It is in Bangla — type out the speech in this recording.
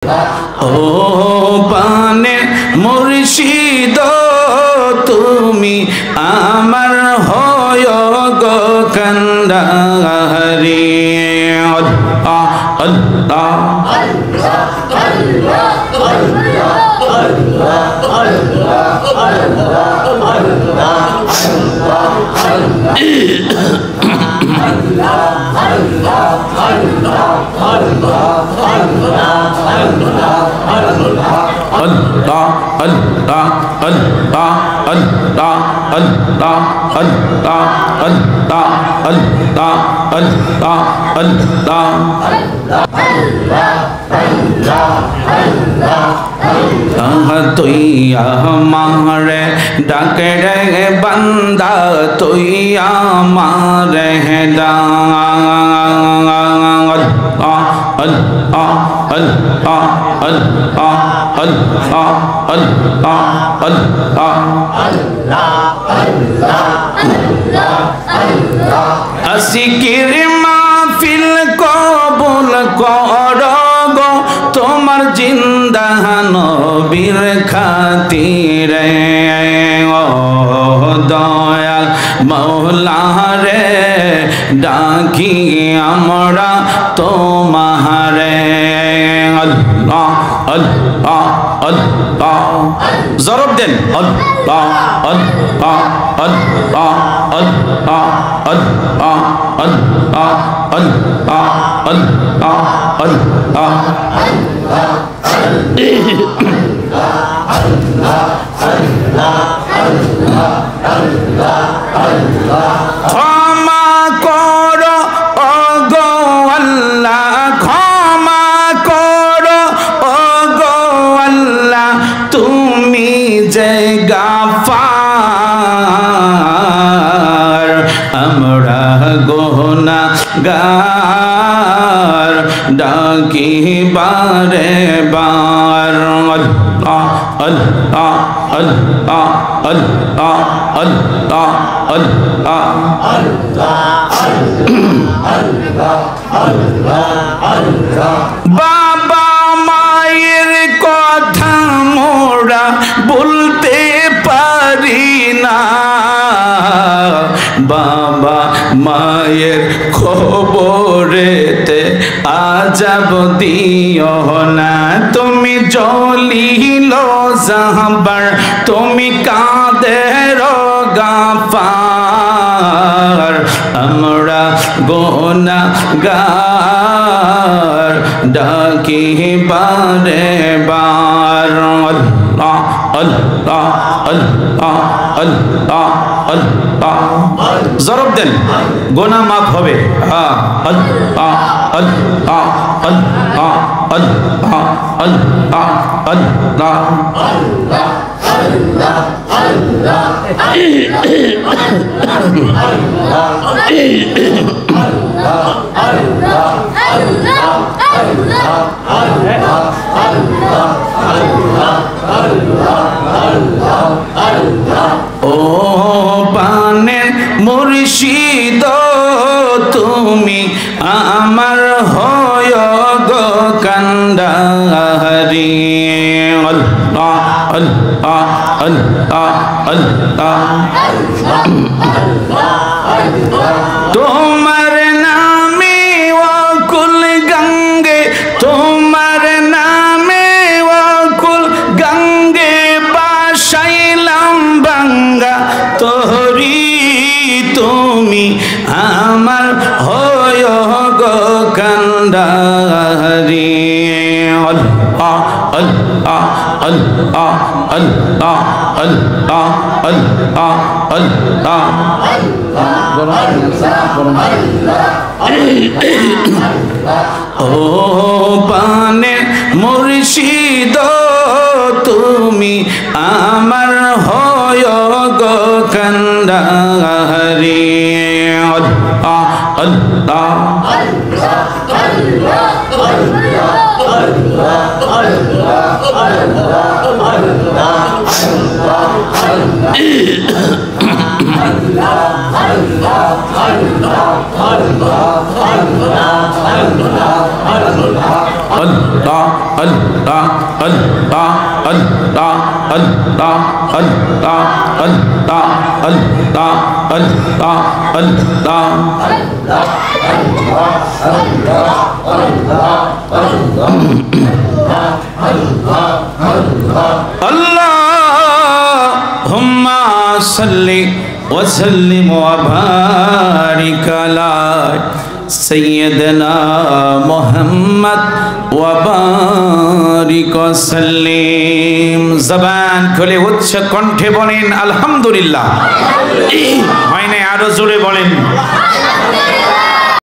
ও পানে মুর্শিদ তুমি আমার হয় গো কান্ডারি। আল্লাহ আল্লাহ তুই আমারে ডাকে রে বান্দা, তুই আমারে আসিকির মাহফিল কবুল কর গো তোমার জিন্দা নবীর খাতিরে। ও দয়াল মওলা রে ডাকি আমরা তোমারে। আল্লাহ আল্লাহ আল্লাহ জরব দেন। আল্লাহ আল্লাহ আল্লাহ আল্লাহ আল্লাহ আল্লাহ আল্লাহ আল্লাহ আল্লাহ ক্ষমা করো ওগো আল্লাহ, ক্ষমা করো ওগো আল্লাহ, তুমি যে গাফার আমরা গুনাহগার ডাকি বারে বার। আল্লাহ আল্লাহ আল্লাহ আল্লাহ আল্লাহ আল্লাহ বাবা মায়ের কথা মোরা বলতে পারি না, বাবা মায়ের খবরেতে আজাব দিও না। তুমি জলিল জাহবার, তুমি কাদের গাফার আমরা গুনাহগার ডাকি বারে বার। আল্লাহ আল্লাহ আল্লাহ আল্লাহ আল্লাহ জরব দেন, গুনাহ মাফ হবে। হ্যাঁ আল্লাহ আল্লাহ আল্লাহ আল্লাহ আল্লাহ আল্লাহ ও পানে মুর্শিদ তুমি আমার হয় গো কান্ডারি। আল্লাহ আল্লাহ আল্লাহ আল্লাহ তোমার নামে ওকুল গঙ্গে, তোমার নামে ওকুল গঙ্গে বাসাইলাম বাঙ্গা তোরি, তুমি আমার হয় গো কান্ডারি। আল্লাহ আল্লাহ আল্লাহ আল্লাহ আল্লাহ আল্লাহ আল্লাহ ও পানে মুর্শিদ তুমি আমার হয় গো কান্ডারি। আল্লাহ আল্লাহ আল্লাহ আল্লাহ আল্লাহ আল্লাহ আল্লাহ আল্লাহ আল্লাহ আল্লাহ আল্লাহ আল্লাহ আল্লাহুম্মা সাল্লি ওয়া সাল্লিম ওয়া বারিক আলা সাইয়্যিদিনা মুহাম্মদ ওয়া বারিক ওয়া সাল্লিম। জবান খুলে উচ্চ কণ্ঠে বলেন আলহামদুলিল্লাহ। হয় না, আরো জোরে বলেন।